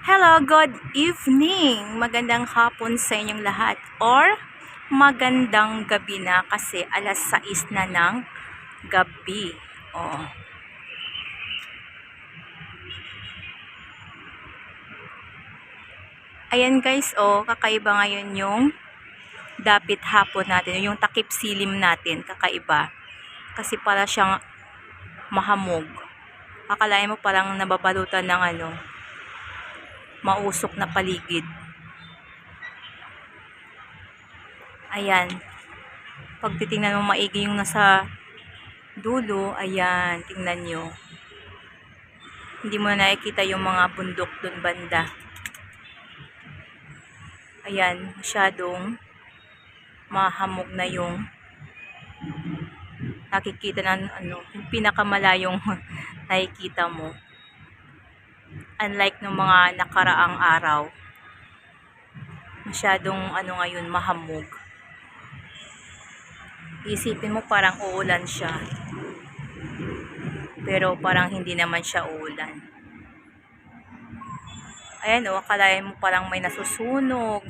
Hello, good evening. Magandang hapon sa inyong lahat or magandang gabi na kasi alas 6 na ng gabi. Oh. Ayan guys, kakaiba ngayon yung dapit hapon natin, yung takip silim natin, kakaiba. Kasi para siyang mahamog. Akalain mo parang nababalutan ng mausok na paligid. Ayan. Pag titingnan mo maigi yung nasa dulo, ayan, tingnan nyo. Hindi mo na nakikita yung mga bundok dun banda. Ayan, masyadong mahamog na yung nakikita ng yung pinakamalayong nakikita mo. Unlike ng mga nakaraang araw. Masyadong ngayon mahamog. Isipin mo parang uulan siya. Pero parang hindi naman siya uulan. Ayan akalain mo parang may nasusunog.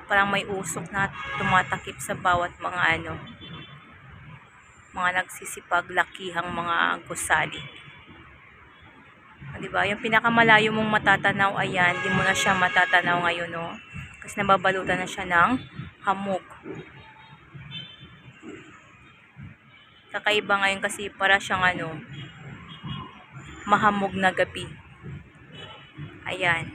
parang may usok na tumatakip sa bawat mga mga nagsisipaglakihang mga gusali. Diba? Yung pinakamalayo mong matatanaw, ayan, di mo na siya matatanaw ngayon, no? Kasi nababalutan na siya ng hamog. Kakaiba ngayon kasi para siyang mahamog na gabi. Ayan.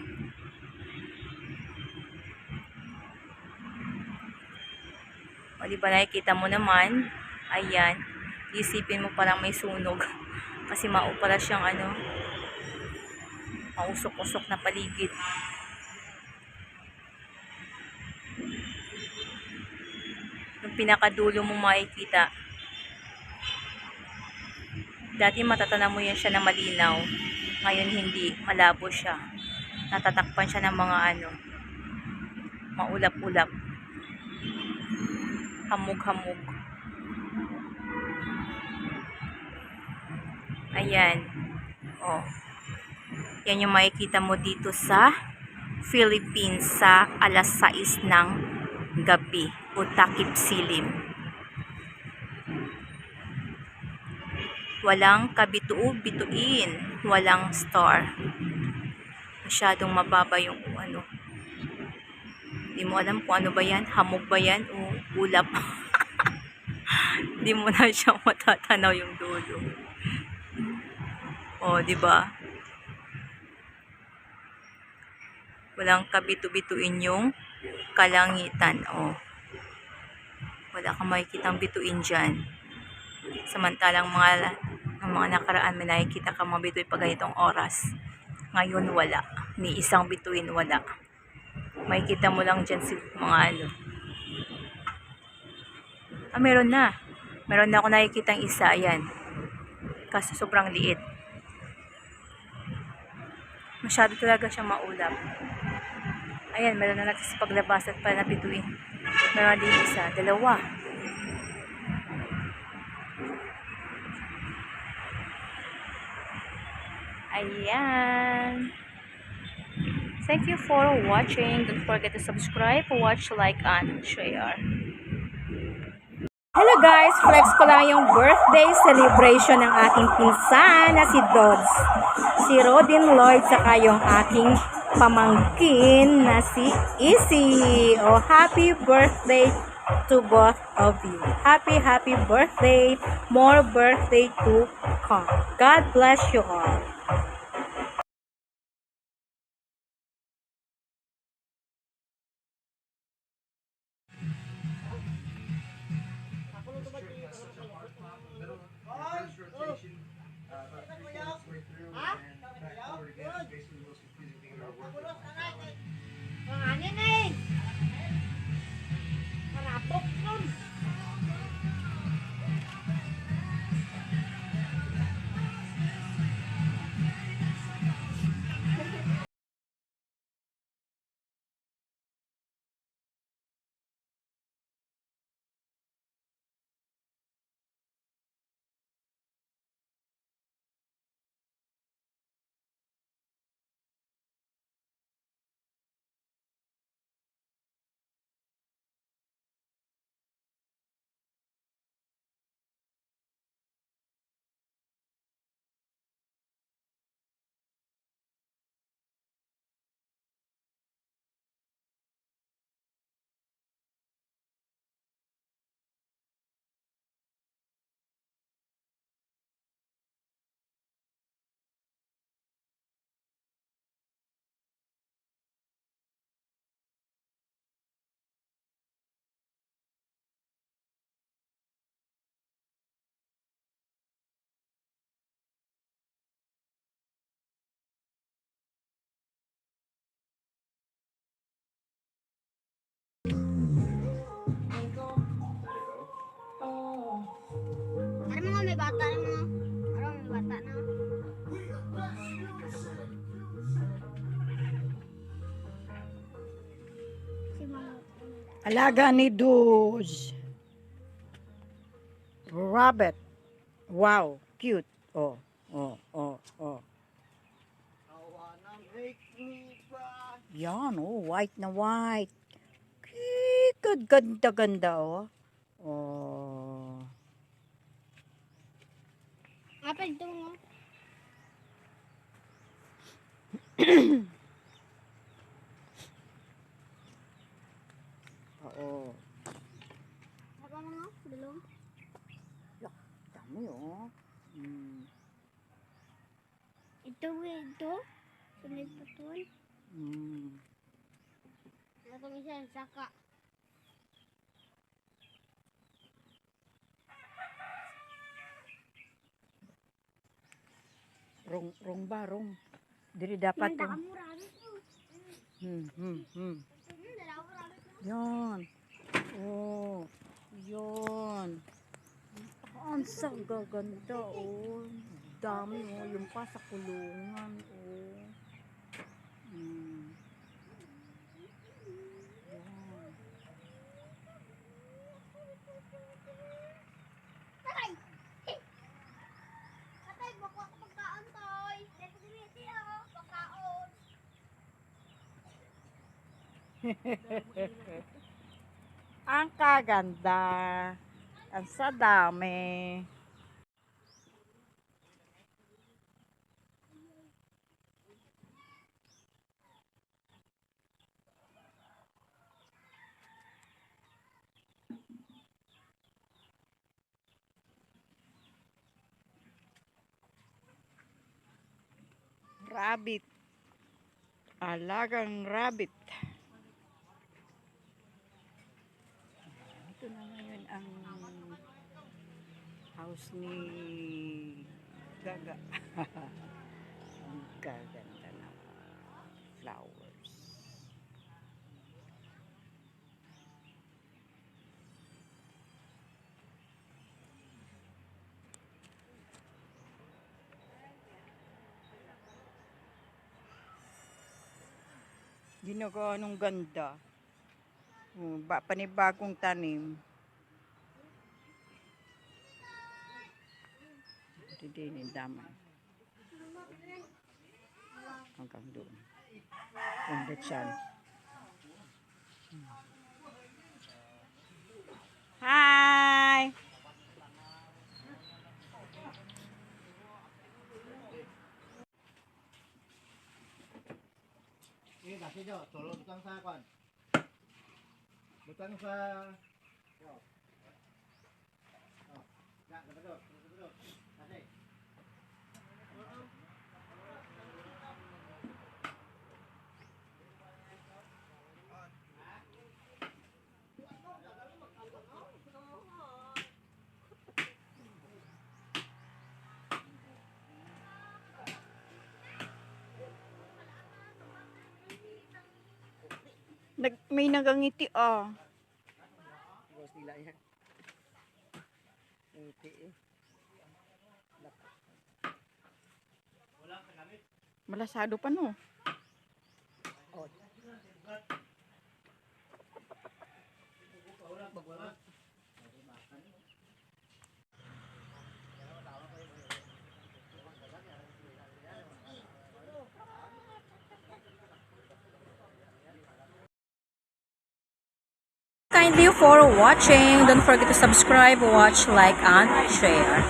O diba nakikita mo naman, ayan, isipin mo parang may sunog. Kasi maupala siyang mausok-usok na paligid. Yung pinakadulo mo makikita. Dati matatanaw mo yan siya na malinaw. Ngayon hindi, malabo siya. Natatakpan siya ng mga maulap-ulap. Hamog-hamog. Ayan. Oh. Yan yung makikita mo dito sa Philippines sa alas 6 ng gabi o takip silim. Walang kabituo-bituin, walang star. Masyadong mababa yung Hindi mo alam kung ano ba yan, hamog ba yan o ulap. Hindi mo na siya matatanaw yung dulo. O, di ba? Walang kabitu-bituin yung kalangitan. O. Wala kang makikitang bituin dyan. Samantalang mga nakaraan may nakikita ka mga bituin pag ganitong oras. Ngayon wala. Ni isang bituin wala. Makikita mo lang dyan si mga meron na. Meron na ako nakikitang isa. Ayan. Kasi sobrang liit. Masyado talaga siyang maulap. Ayan, meron na nagsisipaglabas at pala na bituin. Meron din isa. Dalawa. Ayan. Thank you for watching. Don't forget to subscribe, watch, like, and share. Hello guys! Flex ko lang yung birthday celebration ng aking pinsan na si Dodds. Si Rodin Lloyd saka yung aking pamangkin na si Izzy. Oh, happy birthday to both of you. Happy birthday. More birthday to come. God bless you all. Ano mga may bata na mga? Ano may bata na? Si Mama. Alaga ni Duz. Rabbit. Wow, cute. Oh, oh, oh, oh. Yan, oh, white na white. Ganda, oh. Oh. Apa ito mo? Oo. Apa mga? Belum. Dami, oh. Mm. Ito ito. Sunod pa tuwan. Mm. Ito isa saka. Rong ba, rong. Dili dapat Hindi yung... kamu rabbit mo. Dalawa rabbit mo. Yan. Oh. Yan. Ang gaganda, oh. Dami, oh. Yung pa sa kulungan, oh. Mm. Yan. Tatay! Tatay, bako ako pagkaon, toy. Dito diniti, oh. Pagkaon. Ang kaganda. Ang sa dami. Rabbit. Alagang rabbit. Ito na ngayon ang house ni Gaga. Ang gaganda na flowers. Ginagawa nung ganda. Panibagong tanim. Ito din yung damay. Hanggang doon. Ganda siyan. Hi! Ini kasih Jo, tolong butang sa kwan. Butang sa Oh. Oh. Ya, dapat. Kasih. May nagangiti, ah. Bos nila yan. Okay. Malasado pa, no? Oh. Kindly for watching. Don't forget to subscribe, watch, like, and share.